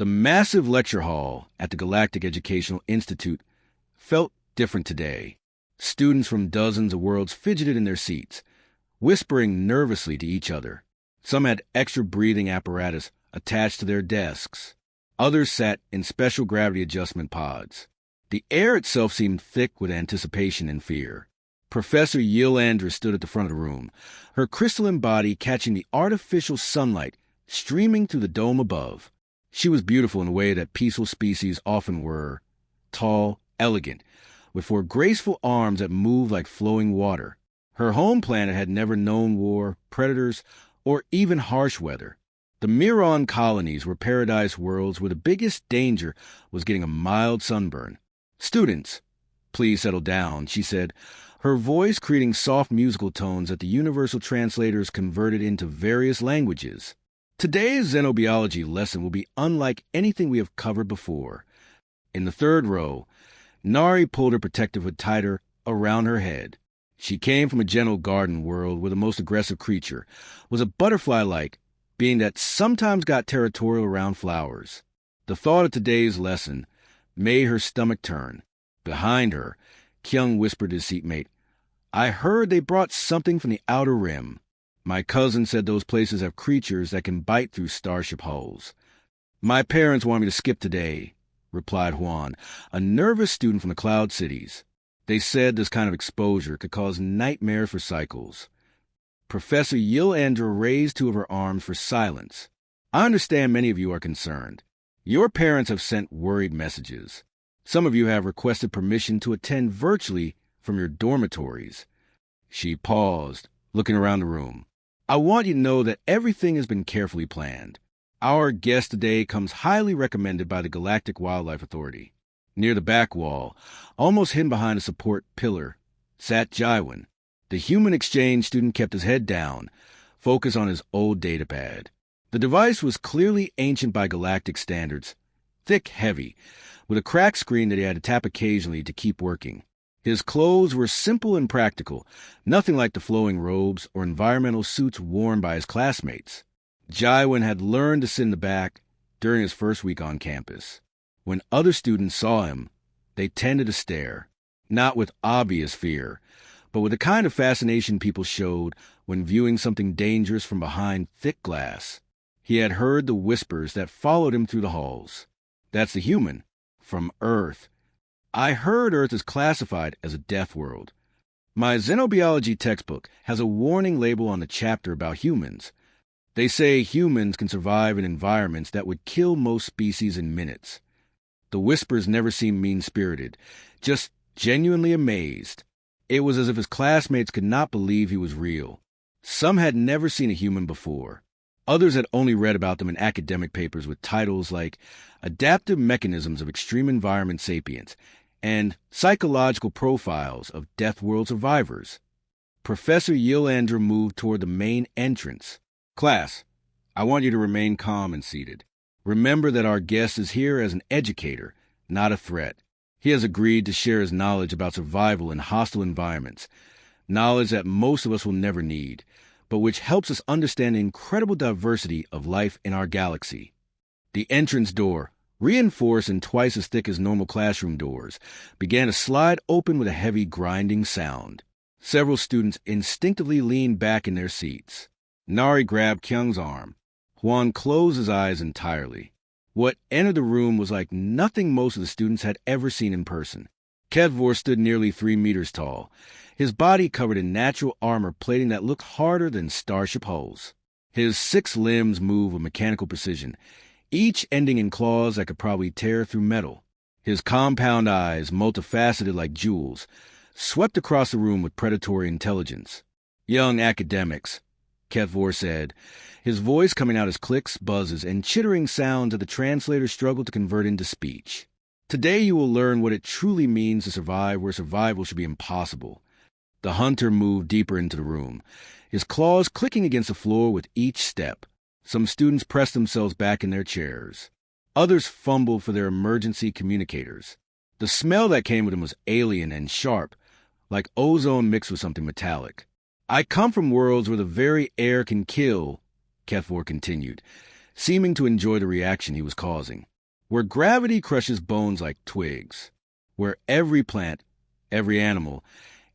The massive lecture hall at the Galactic Educational Institute felt different today. Students from dozens of worlds fidgeted in their seats, whispering nervously to each other. Some had extra breathing apparatus attached to their desks. Others sat in special gravity adjustment pods. The air itself seemed thick with anticipation and fear. Professor Yilandra stood at the front of the room, her crystalline body catching the artificial sunlight streaming through the dome above. She was beautiful in a way that peaceful species often were, tall, elegant, with four graceful arms that moved like flowing water. Her home planet had never known war, predators, or even harsh weather. The Miron colonies were paradise worlds where the biggest danger was getting a mild sunburn. "Students, please settle down," she said, her voice creating soft musical tones that the universal translators converted into various languages. Today's xenobiology lesson will be unlike anything we have covered before. In the third row, Nari pulled her protective hood tighter around her head. She came from a gentle garden world where the most aggressive creature was a butterfly-like being that sometimes got territorial around flowers. The thought of today's lesson made her stomach turn. Behind her, Kyung whispered to his seatmate, "I heard they brought something from the outer rim. My cousin said those places have creatures that can bite through starship hulls." "My parents want me to skip today," replied Juan, a nervous student from the Cloud Cities. "They said this kind of exposure could cause nightmares for cycles." Professor Yilandra raised two of her arms for silence. "I understand many of you are concerned. Your parents have sent worried messages. Some of you have requested permission to attend virtually from your dormitories." She paused, looking around the room. "I want you to know that everything has been carefully planned. Our guest today comes highly recommended by the Galactic Wildlife Authority." Near the back wall, almost hidden behind a support pillar, sat Jaiwan. The human exchange student kept his head down, focused on his old datapad. The device was clearly ancient by galactic standards, thick, heavy, with a cracked screen that he had to tap occasionally to keep working. His clothes were simple and practical, nothing like the flowing robes or environmental suits worn by his classmates. Jaiwan had learned to sit in the back during his first week on campus. When other students saw him, they tended to stare, not with obvious fear, but with the kind of fascination people showed when viewing something dangerous from behind thick glass. He had heard the whispers that followed him through the halls. "That's the human. From Earth. I heard Earth is classified as a death world. My xenobiology textbook has a warning label on the chapter about humans. They say humans can survive in environments that would kill most species in minutes." The whispers never seemed mean-spirited, just genuinely amazed. It was as if his classmates could not believe he was real. Some had never seen a human before. Others had only read about them in academic papers with titles like Adaptive Mechanisms of Extreme Environment Sapiens and Psychological Profiles of Death World Survivors. Professor Yilandra moved toward the main entrance. "Class, I want you to remain calm and seated. Remember that our guest is here as an educator, not a threat. He has agreed to share his knowledge about survival in hostile environments, knowledge that most of us will never need, but which helps us understand the incredible diversity of life in our galaxy." The entrance door, reinforced and twice as thick as normal classroom doors, began to slide open with a heavy grinding sound. Several students instinctively leaned back in their seats. Nari grabbed Kyung's arm. Juan closed his eyes entirely. What entered the room was like nothing most of the students had ever seen in person. Kedvor stood nearly 3 meters tall, his body covered in natural armor plating that looked harder than starship hulls. His 6 limbs moved with mechanical precision, each ending in claws that could probably tear through metal. His compound eyes, multifaceted like jewels, swept across the room with predatory intelligence. "Young academics," Kedvor said, his voice coming out as clicks, buzzes, and chittering sounds that the translator struggled to convert into speech. "Today you will learn what it truly means to survive where survival should be impossible." The hunter moved deeper into the room, his claws clicking against the floor with each step. Some students pressed themselves back in their chairs. Others fumbled for their emergency communicators. The smell that came with him was alien and sharp, like ozone mixed with something metallic. "I come from worlds where the very air can kill," Kedvor continued, seeming to enjoy the reaction he was causing. Where gravity crushes bones like twigs, where every plant, every animal,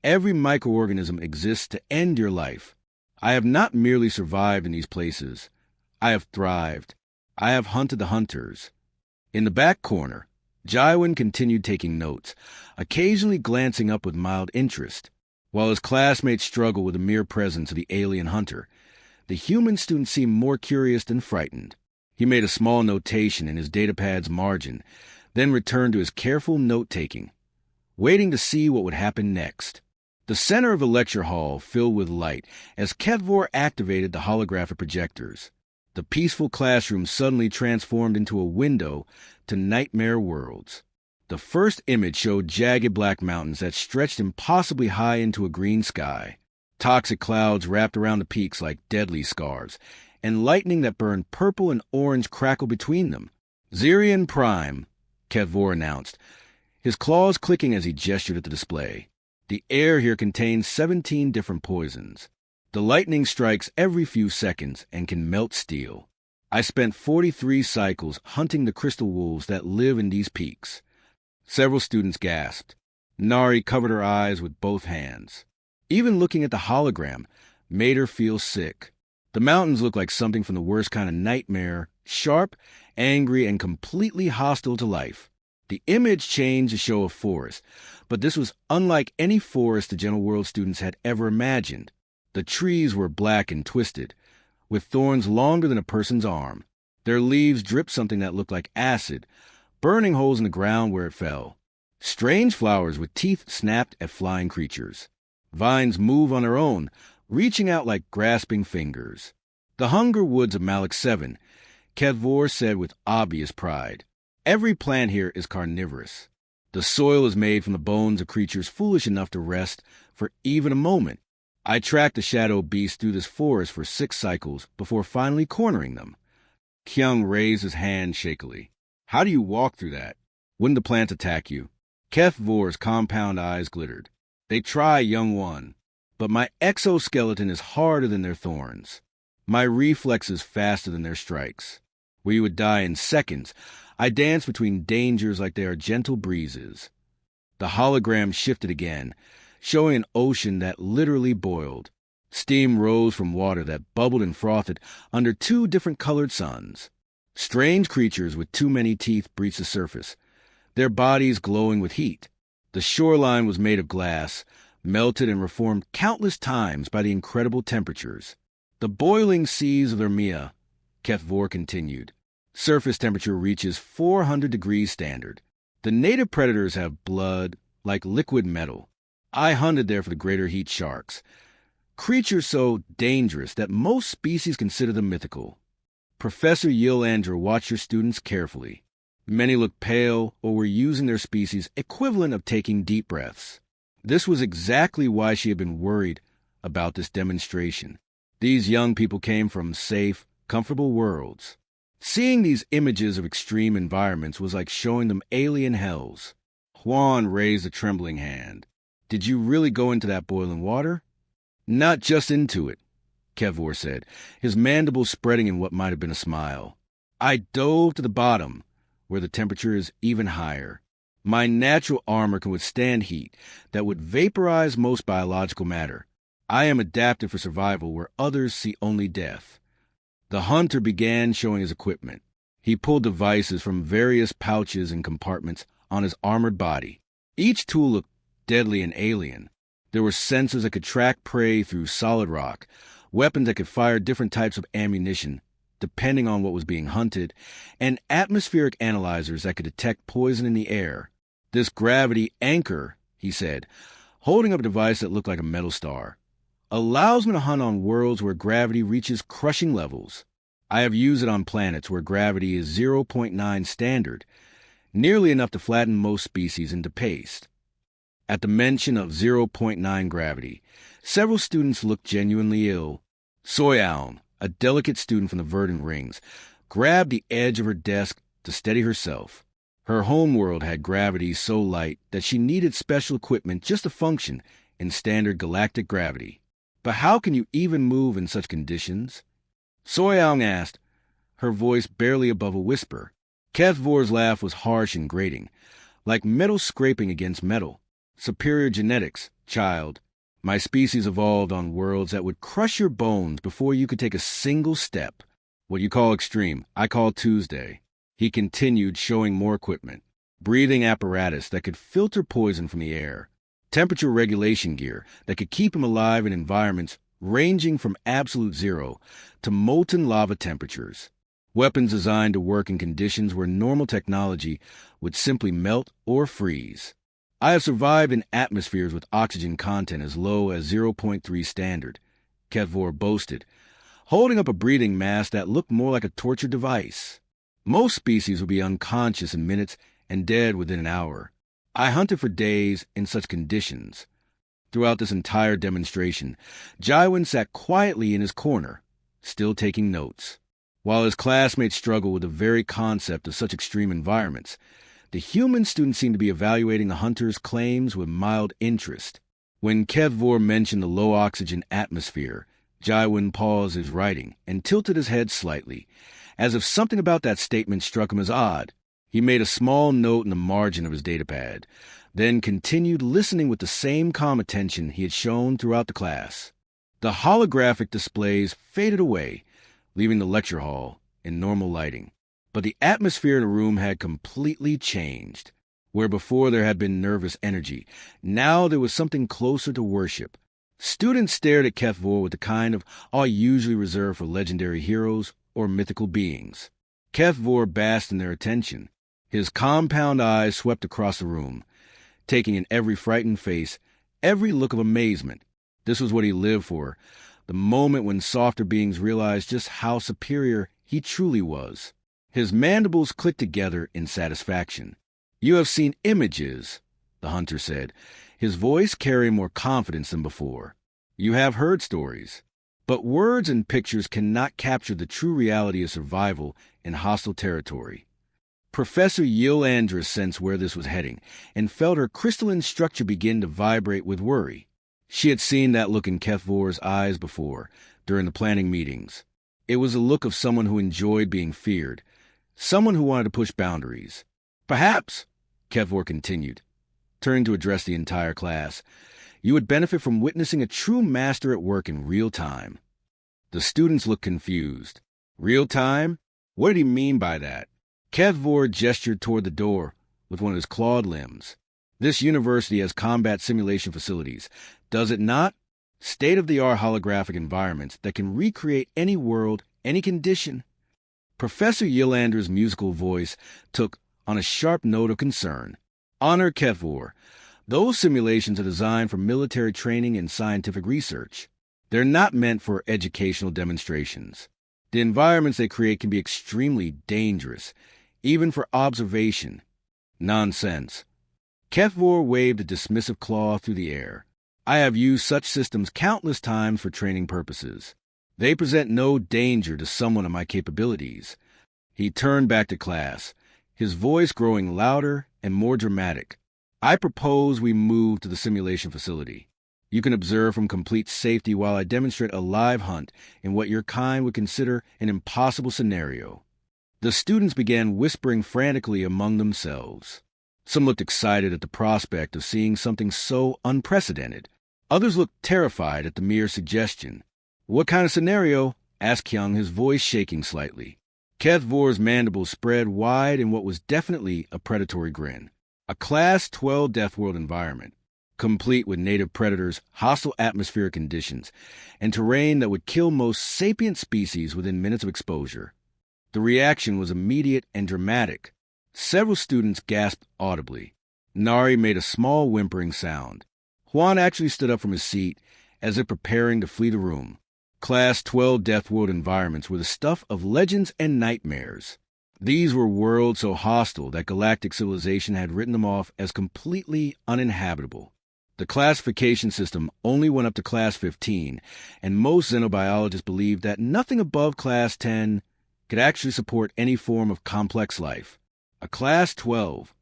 every microorganism exists to end your life. I have not merely survived in these places. I have thrived. I have hunted the hunters. In the back corner, Jaiwan continued taking notes, occasionally glancing up with mild interest. While his classmates struggled with the mere presence of the alien hunter, the human student seemed more curious than frightened. He made a small notation in his datapad's margin, then returned to his careful note-taking, waiting to see what would happen next. The center of the lecture hall filled with light as Kevvor activated the holographic projectors. The peaceful classroom suddenly transformed into a window to nightmare worlds. The first image showed jagged black mountains that stretched impossibly high into a green sky. Toxic clouds wrapped around the peaks like deadly scarves, and lightning that burned purple and orange crackled between them. Zirian Prime, Kevvor announced, his claws clicking as he gestured at the display. The air here contains 17 different poisons. The lightning strikes every few seconds and can melt steel. I spent 43 cycles hunting the crystal wolves that live in these peaks. Several students gasped. Nari covered her eyes with both hands. Even looking at the hologram made her feel sick. The mountains looked like something from the worst kind of nightmare, sharp, angry, and completely hostile to life. The image changed to show a forest, but this was unlike any forest the General World students had ever imagined. The trees were black and twisted, with thorns longer than a person's arm. Their leaves dripped something that looked like acid, burning holes in the ground where it fell. Strange flowers with teeth snapped at flying creatures. Vines move on their own, reaching out like grasping fingers. The Hunger Woods of Malik 7, Kevvor said with obvious pride. Every plant here is carnivorous. The soil is made from the bones of creatures foolish enough to rest for even a moment. I tracked the shadow beasts through this forest for 6 cycles before finally cornering them. Kyung raised his hand shakily. How do you walk through that? Wouldn't the plants attack you? Kevvor's compound eyes glittered. They try, young one, but my exoskeleton is harder than their thorns. My reflexes faster than their strikes. Where you would die in seconds, I dance between dangers like they are gentle breezes. The hologram shifted again, showing an ocean that literally boiled. Steam rose from water that bubbled and frothed under 2 different colored suns. Strange creatures with too many teeth breached the surface, their bodies glowing with heat. The shoreline was made of glass, melted and reformed countless times by the incredible temperatures. The boiling seas of Ermia, Kevvor continued. Surface temperature reaches 400 degrees standard. The native predators have blood like liquid metal. I hunted there for the greater heat sharks, creatures so dangerous that most species consider them mythical. Professor Yilander watched your students carefully. Many looked pale or were using their species' equivalent of taking deep breaths. This was exactly why she had been worried about this demonstration. These young people came from safe, comfortable worlds. Seeing these images of extreme environments was like showing them alien hells. Juan raised a trembling hand. Did you really go into that boiling water? Not just into it, Kevvor said, his mandibles spreading in what might have been a smile. I dove to the bottom, where the temperature is even higher. My natural armor can withstand heat that would vaporize most biological matter. I am adapted for survival where others see only death. The hunter began showing his equipment. He pulled devices from various pouches and compartments on his armored body. Each tool looked deadly and alien. There were sensors that could track prey through solid rock, weapons that could fire different types of ammunition, depending on what was being hunted, and atmospheric analyzers that could detect poison in the air. This gravity anchor, he said, holding up a device that looked like a metal star, allows me to hunt on worlds where gravity reaches crushing levels. I have used it on planets where gravity is 0.9 standard, nearly enough to flatten most species into paste. At the mention of 0.9 gravity, several students looked genuinely ill. Soyeon, a delicate student from the Verdant Rings, grabbed the edge of her desk to steady herself. Her homeworld had gravity so light that she needed special equipment just to function in standard galactic gravity. But how can you even move in such conditions? Soyeon asked, her voice barely above a whisper. Kethvor's laugh was harsh and grating, like metal scraping against metal. Superior genetics, child. My species evolved on worlds that would crush your bones before you could take a single step. What you call extreme, I call Tuesday. He continued, showing more equipment. Breathing apparatus that could filter poison from the air. Temperature regulation gear that could keep him alive in environments ranging from absolute zero to molten lava temperatures. Weapons designed to work in conditions where normal technology would simply melt or freeze. I have survived in atmospheres with oxygen content as low as 0.3 standard, Kethvor boasted, holding up a breathing mask that looked more like a torture device. Most species would be unconscious in minutes and dead within an hour. I hunted for days in such conditions. Throughout this entire demonstration, Jaiwin sat quietly in his corner, still taking notes. While his classmates struggled with the very concept of such extreme environments, the human students seemed to be evaluating the hunter's claims with mild interest. When Kethvor mentioned the low oxygen atmosphere, Jaiwin paused his writing and tilted his head slightly, as if something about that statement struck him as odd. He made a small note in the margin of his datapad, then continued listening with the same calm attention he had shown throughout the class. The holographic displays faded away, leaving the lecture hall in normal lighting. But the atmosphere in the room had completely changed. Where before there had been nervous energy, now there was something closer to worship. Students stared at Kethvor with the kind of awe usually reserved for legendary heroes or mythical beings. Kethvor basked in their attention. His compound eyes swept across the room, taking in every frightened face, every look of amazement. This was what he lived for, the moment when softer beings realized just how superior he truly was. His mandibles clicked together in satisfaction. "You have seen images," the hunter said, his voice carrying more confidence than before. "You have heard stories. But words and pictures cannot capture the true reality of survival in hostile territory." Professor Yilandra sensed where this was heading and felt her crystalline structure begin to vibrate with worry. She had seen that look in Kethvor's eyes before, during the planning meetings. It was a look of someone who enjoyed being feared, someone who wanted to push boundaries. "Perhaps," Kethvor continued, turning to address the entire class, "you would benefit from witnessing a true master at work in real time." The students looked confused. Real time? What did he mean by that? Kethvor gestured toward the door with one of his clawed limbs. "This university has combat simulation facilities, does it not? State-of-the-art holographic environments that can recreate any world, any condition." Professor Yilander's musical voice took on a sharp note of concern. "Honor Kethvor. Those simulations are designed for military training and scientific research. They're not meant for educational demonstrations. The environments they create can be extremely dangerous, even for observation." "Nonsense." Kethvor waved a dismissive claw through the air. "I have used such systems countless times for training purposes. They present no danger to someone of my capabilities." He turned back to class, his voice growing louder and more dramatic. "I propose we move to the simulation facility. You can observe from complete safety while I demonstrate a live hunt in what your kind would consider an impossible scenario." The students began whispering frantically among themselves. Some looked excited at the prospect of seeing something so unprecedented. Others looked terrified at the mere suggestion. "What kind of scenario?" asked Kyung, his voice shaking slightly. Kethvor's mandibles spread wide in what was definitely a predatory grin. "A Class 12 Deathworld environment, complete with native predators, hostile atmospheric conditions, and terrain that would kill most sapient species within minutes of exposure." The reaction was immediate and dramatic. Several students gasped audibly. Nari made a small whimpering sound. Juan actually stood up from his seat, as if preparing to flee the room. Class 12 Deathworld environments were the stuff of legends and nightmares. These were worlds so hostile that galactic civilization had written them off as completely uninhabitable. The classification system only went up to Class 15, and most xenobiologists believed that nothing above Class 10 could actually support any form of complex life. A Class 12.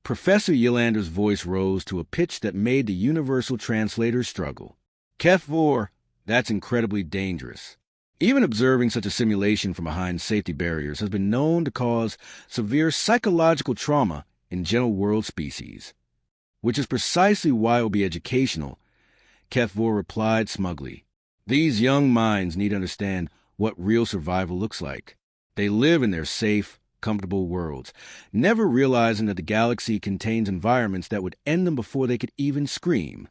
Professor Yilander's voice rose to a pitch that made the universal translators struggle. "Kethvor, that's incredibly dangerous." Even observing such a simulation from behind safety barriers has been known to cause severe psychological trauma in general world species, which is precisely why it will be educational, HFY replied smugly. These young minds need to understand what real survival looks like. They live in their safe, comfortable worlds, never realizing that the galaxy contains environments that would end them before they could even scream.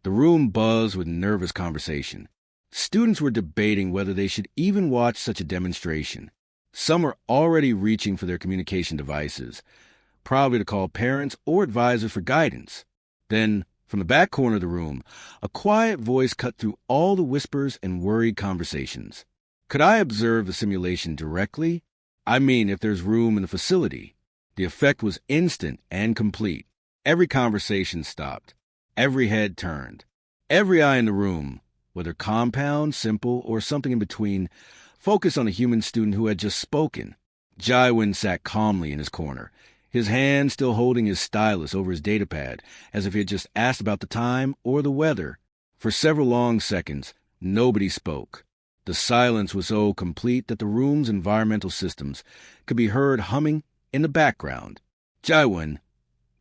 The room buzzed with nervous conversation. Students were debating whether they should even watch such a demonstration. Some were already reaching for their communication devices, probably to call parents or advisors for guidance. Then, from the back corner of the room, a quiet voice cut through all the whispers and worried conversations. Could I observe the simulation directly? I mean, if there's room in the facility. The effect was instant and complete. Every conversation stopped. Every head turned. Every eye in the room, whether compound, simple, or something in between, focused on the human student who had just spoken. Jaiwin sat calmly in his corner, his hand still holding his stylus over his datapad, as if he had just asked about the time or the weather. For several long seconds, nobody spoke. The silence was so complete that the room's environmental systems could be heard humming in the background. Jaiwin,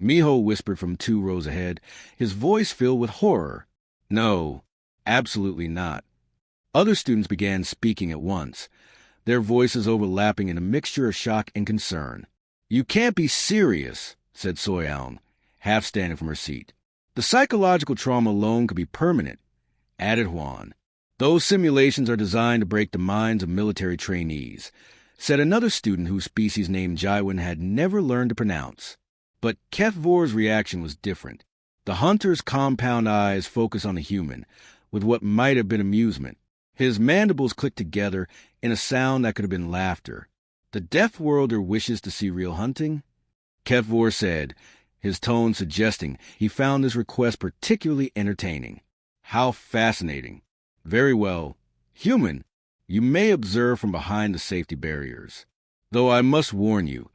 Miho whispered from 2 rows ahead, his voice filled with horror. No, absolutely not. Other students began speaking at once, their voices overlapping in a mixture of shock and concern. You can't be serious, said Soyeon, half standing from her seat. The psychological trauma alone could be permanent, added Hwan. Those simulations are designed to break the minds of military trainees, said another student whose species name Jaiwin had never learned to pronounce. But HFY's reaction was different. The hunter's compound eyes focused on the human, with what might have been amusement. His mandibles clicked together in a sound that could have been laughter. The Deathworlder wishes to see real hunting? HFY said, his tone suggesting he found this request particularly entertaining. How fascinating. Very well. Human, you may observe from behind the safety barriers. Though I must warn you,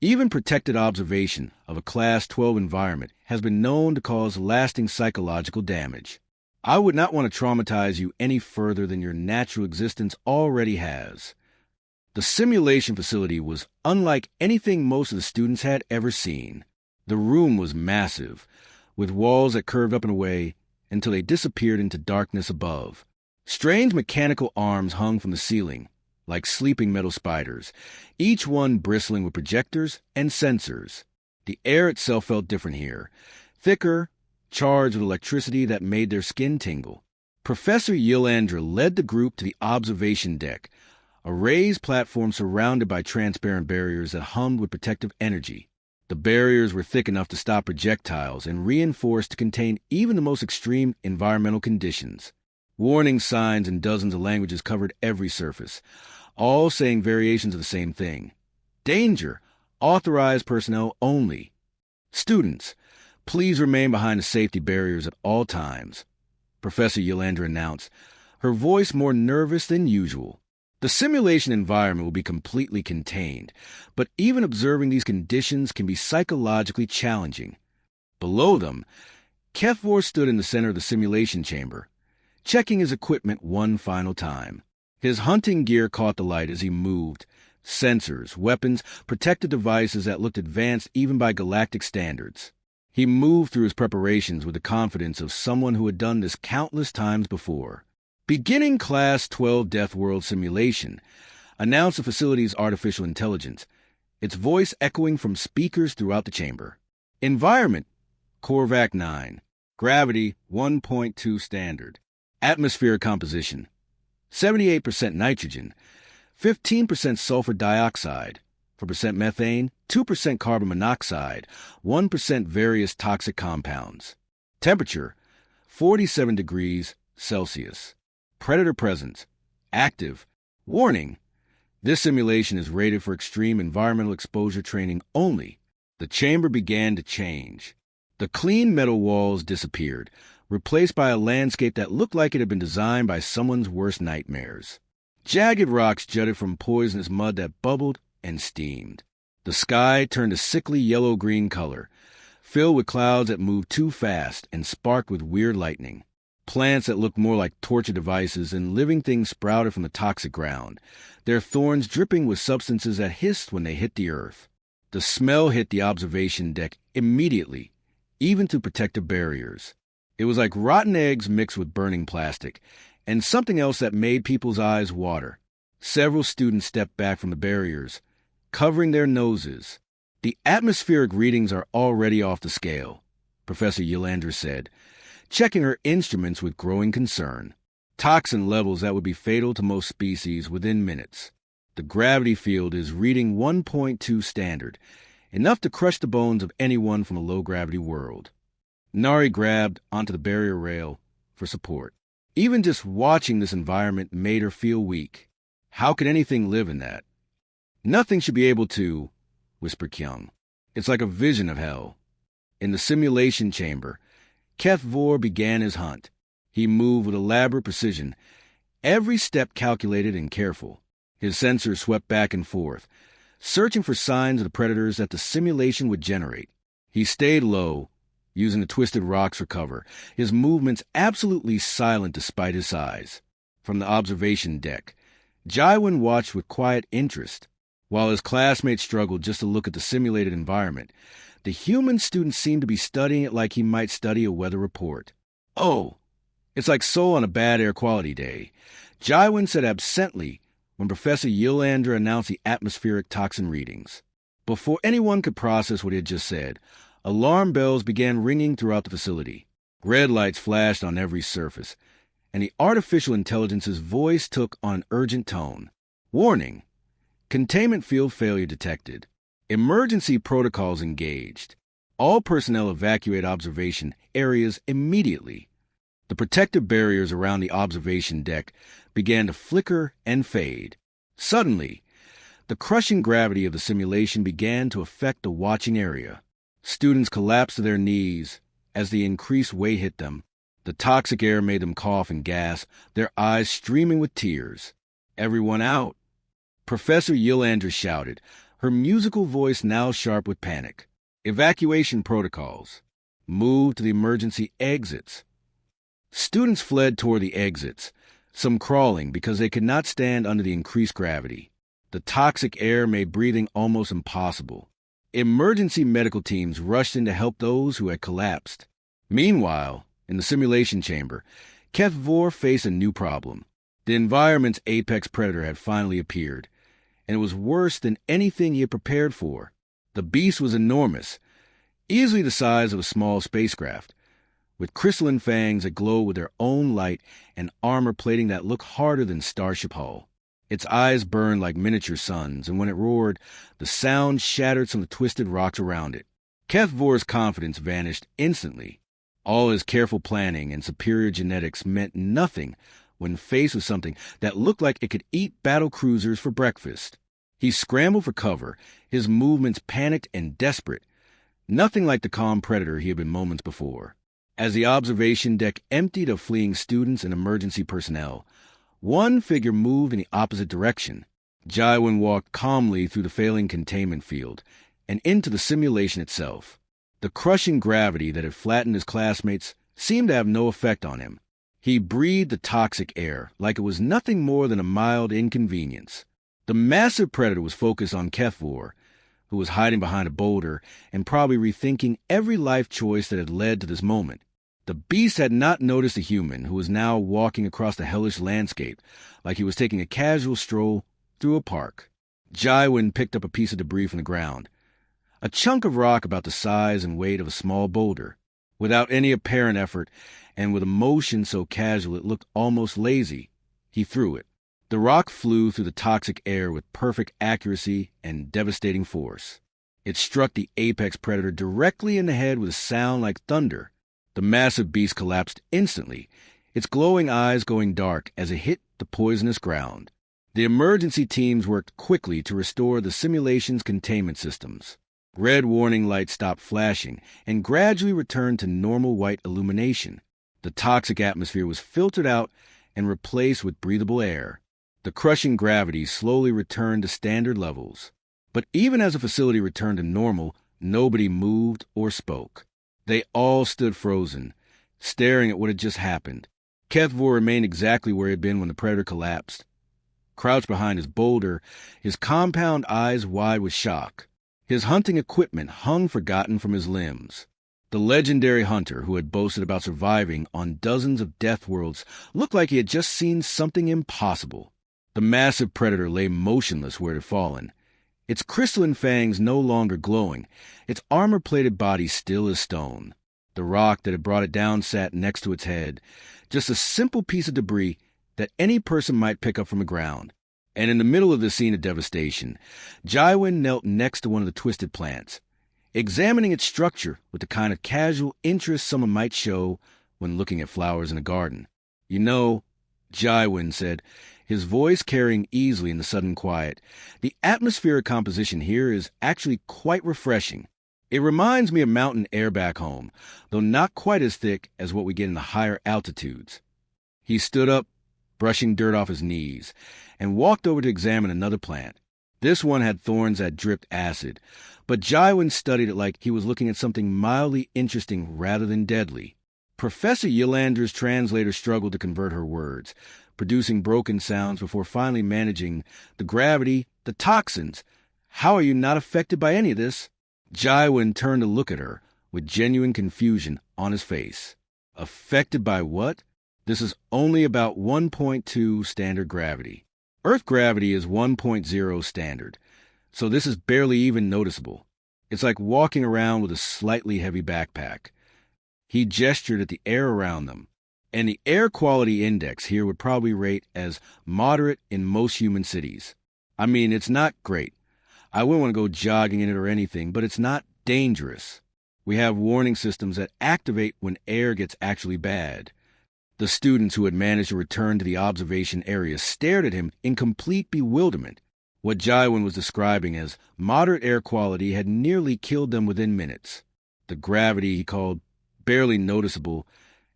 even protected observation of a Class 12 environment has been known to cause lasting psychological damage. I would not want to traumatize you any further than your natural existence already has. The simulation facility was unlike anything most of the students had ever seen. The room was massive, with walls that curved up and away until they disappeared into darkness above. Strange mechanical arms hung from the ceiling, like sleeping metal spiders, each one bristling with projectors and sensors. The air itself felt different here, thicker, charged with electricity that made their skin tingle. Professor Yilandra led the group to the observation deck, a raised platform surrounded by transparent barriers that hummed with protective energy. The barriers were thick enough to stop projectiles and reinforced to contain even the most extreme environmental conditions. Warning signs in dozens of languages covered every surface, all saying variations of the same thing. Danger! Authorized personnel only. Students, please remain behind the safety barriers at all times, Professor Yilandra announced, her voice more nervous than usual. The simulation environment will be completely contained, but even observing these conditions can be psychologically challenging. Below them, HFY stood in the center of the simulation chamber, checking his equipment one final time. His hunting gear caught the light as he moved. Sensors, weapons, protective devices that looked advanced even by galactic standards. He moved through his preparations with the confidence of someone who had done this countless times before. Beginning Class 12 Deathworld simulation, announced the facility's artificial intelligence, its voice echoing from speakers throughout the chamber. Environment, Korvac 9. Gravity, 1.2 standard. Atmospheric composition, 78% nitrogen, 15% sulfur dioxide, 4% methane, 2% carbon monoxide, 1% various toxic compounds. Temperature, 47 degrees Celsius. Predator presence, active. Warning, this simulation is rated for extreme environmental exposure training only. The chamber began to change. The clean metal walls disappeared, replaced by a landscape that looked like it had been designed by someone's worst nightmares. Jagged rocks jutted from poisonous mud that bubbled and steamed. The sky turned a sickly yellow-green color, filled with clouds that moved too fast and sparked with weird lightning. Plants that looked more like torture devices and living things sprouted from the toxic ground, their thorns dripping with substances that hissed when they hit the earth. The smell hit the observation deck immediately, even through protective barriers. It was like rotten eggs mixed with burning plastic, and something else that made people's eyes water. Several students stepped back from the barriers, covering their noses. "The atmospheric readings are already off the scale," Professor Yelander said, checking her instruments with growing concern. "Toxin levels that would be fatal to most species within minutes. The gravity field is reading 1.2 standard, enough to crush the bones of anyone from a low-gravity world." Nari grabbed onto the barrier rail for support. Even just watching this environment made her feel weak. How could anything live in that? "Nothing should be able to," whispered Kyung. "It's like a vision of hell." In the simulation chamber, Keth Vor began his hunt. He moved with elaborate precision, every step calculated and careful. His sensors swept back and forth, searching for signs of the predators that the simulation would generate. He stayed low, using the twisted rocks for cover, his movements absolutely silent despite his size. From the observation deck, Jaiwin watched with quiet interest. While his classmates struggled just to look at the simulated environment, the human student seemed to be studying it like he might study a weather report. "Oh, it's like Seoul on a bad air quality day," Jaiwin said absently when Professor Yelander announced the atmospheric toxin readings. Before anyone could process what he had just said, alarm bells began ringing throughout the facility. Red lights flashed on every surface, and the artificial intelligence's voice took on an urgent tone. "Warning! Containment field failure detected. Emergency protocols engaged. All personnel evacuate observation areas immediately." The protective barriers around the observation deck began to flicker and fade. Suddenly, the crushing gravity of the simulation began to affect the watching area. Students collapsed to their knees as the increased weight hit them. The toxic air made them cough and gasp, their eyes streaming with tears. "Everyone out!" Professor Yelander shouted, her musical voice now sharp with panic. "Evacuation protocols. Move to the emergency exits." Students fled toward the exits, some crawling because they could not stand under the increased gravity. The toxic air made breathing almost impossible. Emergency medical teams rushed in to help those who had collapsed. Meanwhile, in the simulation chamber, Keth Vor faced a new problem. The environment's apex predator had finally appeared, and it was worse than anything he had prepared for. The beast was enormous, easily the size of a small spacecraft, with crystalline fangs that glowed with their own light and armor plating that looked harder than Starship Hull. Its eyes burned like miniature suns, and when it roared, the sound shattered some of the twisted rocks around it. Keth Vor's confidence vanished instantly. All his careful planning and superior genetics meant nothing when faced with something that looked like it could eat battle cruisers for breakfast. He scrambled for cover, his movements panicked and desperate, nothing like the calm predator he had been moments before. As the observation deck emptied of fleeing students and emergency personnel, one figure moved in the opposite direction. Jaiwin walked calmly through the failing containment field and into the simulation itself. The crushing gravity that had flattened his classmates seemed to have no effect on him. He breathed the toxic air like it was nothing more than a mild inconvenience. The massive predator was focused on Keth Vor, who was hiding behind a boulder and probably rethinking every life choice that had led to this moment. The beast had not noticed the human who was now walking across the hellish landscape like he was taking a casual stroll through a park. Jaiwin picked up a piece of debris from the ground, a chunk of rock about the size and weight of a small boulder. Without any apparent effort, and with a motion so casual it looked almost lazy, he threw it. The rock flew through the toxic air with perfect accuracy and devastating force. It struck the apex predator directly in the head with a sound like thunder. The massive beast collapsed instantly, its glowing eyes going dark as it hit the poisonous ground. The emergency teams worked quickly to restore the simulation's containment systems. Red warning lights stopped flashing and gradually returned to normal white illumination. The toxic atmosphere was filtered out and replaced with breathable air. The crushing gravity slowly returned to standard levels. But even as the facility returned to normal, nobody moved or spoke. They all stood frozen, staring at what had just happened. Kevvor remained exactly where he had been when the predator collapsed. Crouched behind his boulder, his compound eyes wide with shock. His hunting equipment hung forgotten from his limbs. The legendary hunter who had boasted about surviving on dozens of death worlds looked like he had just seen something impossible. The massive predator lay motionless where it had fallen, its crystalline fangs no longer glowing, its armor-plated body still as stone. The rock that had brought it down sat next to its head, just a simple piece of debris that any person might pick up from the ground. And in the middle of the scene of devastation, Jaiwin knelt next to one of the twisted plants, examining its structure with the kind of casual interest someone might show when looking at flowers in a garden. "You know," Jaiwin said, his voice carrying easily in the sudden quiet, "the atmospheric composition here is actually quite refreshing. It reminds me of mountain air back home, though not quite as thick as what we get in the higher altitudes." He stood up, brushing dirt off his knees, and walked over to examine another plant. This one had thorns that dripped acid, but Jaiwin studied it like he was looking at something mildly interesting rather than deadly. Professor Yelander's translator struggled to convert her words, producing broken sounds before finally managing the gravity, the toxins. "How are you not affected by any of this?" Jaiwin turned to look at her, with genuine confusion on his face. Affected by what? This is only about 1.2 standard gravity. Earth gravity is 1.0 standard, so this is barely even noticeable. It's like walking around with a slightly heavy backpack. He gestured at the air around them, and the air quality index here would probably rate as moderate in most human cities. I mean, it's not great. I wouldn't want to go jogging in it or anything, but it's not dangerous. We have warning systems that activate when air gets actually bad. The students who had managed to return to the observation area stared at him in complete bewilderment. What Jaiwin was describing as moderate air quality had nearly killed them within minutes. The gravity he called barely noticeable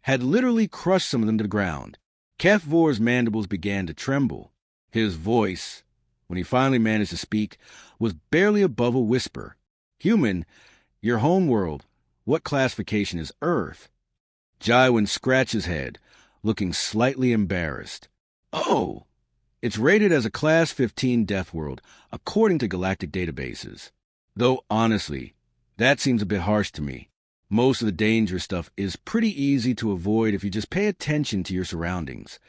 had literally crushed some of them to the ground. Kevvor's mandibles began to tremble. His voice, when he finally managed to speak, was barely above a whisper. "Human, your home world, what classification is Earth?" Jaiwin scratched his head, looking slightly embarrassed. "Oh, it's rated as a Class 15 death world, according to galactic databases. Though, honestly, that seems a bit harsh to me. Most of the dangerous stuff is pretty easy to avoid if you just pay attention to your surroundings."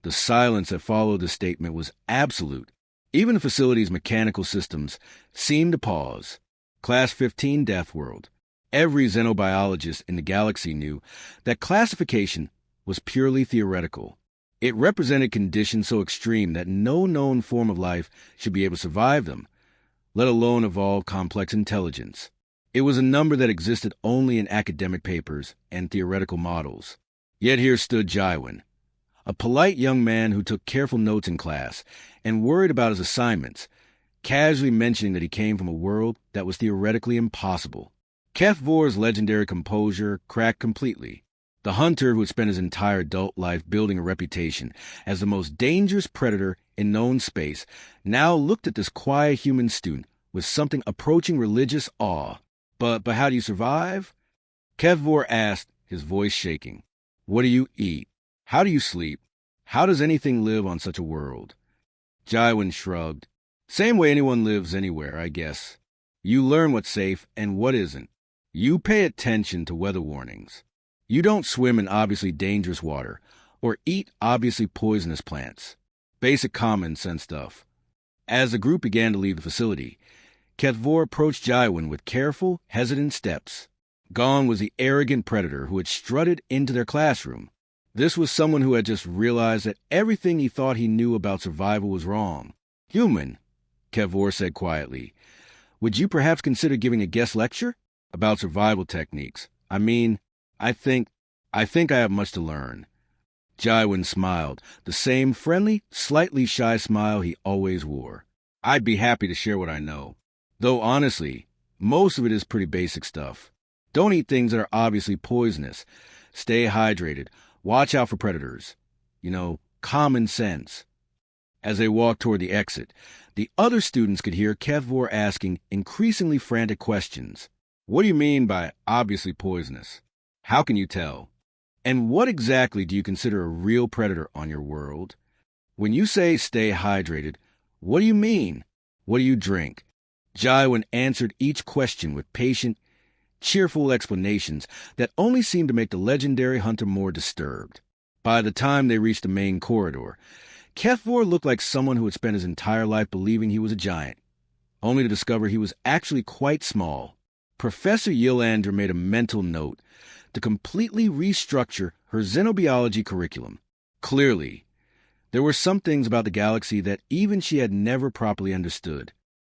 The silence that followed the statement was absolute. Even the facility's mechanical systems seemed to pause. Class 15 death world. Every xenobiologist in the galaxy knew that classification was purely theoretical. It represented conditions so extreme that no known form of life should be able to survive them, let alone evolve complex intelligence. It was a number that existed only in academic papers and theoretical models. Yet here stood Jaiwin, a polite young man who took careful notes in class and worried about his assignments, casually mentioning that he came from a world that was theoretically impossible. Kevvor's legendary composure cracked completely. The hunter who had spent his entire adult life building a reputation as the most dangerous predator in known space now looked at this quiet human student with something approaching religious awe. But how do you survive?" Kevvor asked, his voice shaking. "What do you eat? How do you sleep? How does anything live on such a world?" Jaiwin shrugged. "Same way anyone lives anywhere, I guess. You learn what's safe and what isn't. You pay attention to weather warnings. You don't swim in obviously dangerous water or eat obviously poisonous plants. Basic common sense stuff." As the group began to leave the facility, Kevvor approached Jaiwin with careful, hesitant steps. Gone was the arrogant predator who had strutted into their classroom. This was someone who had just realized that everything he thought he knew about survival was wrong. "Human," Kevvor said quietly, "would you perhaps consider giving a guest lecture about survival techniques? I mean, I think I have much to learn." Jaiwin smiled, the same friendly, slightly shy smile he always wore. "I'd be happy to share what I know. Though honestly, most of it is pretty basic stuff. Don't eat things that are obviously poisonous. Stay hydrated. Watch out for predators. Common sense." As they walked toward the exit, the other students could hear Kevvor asking increasingly frantic questions. "What do you mean by obviously poisonous? How can you tell?" And what exactly do you consider a real predator on your world? When you say stay hydrated, what do you mean? What do you drink? Jaiwan answered each question with patient, cheerful explanations that only seemed to make the legendary hunter more disturbed. By the time they reached the main corridor, Kefvor looked like someone who had spent his entire life believing he was a giant, only to discover he was actually quite small. Professor Yilander made a mental note to completely restructure her xenobiology curriculum. Clearly, there were some things about the galaxy that even she had never properly understood.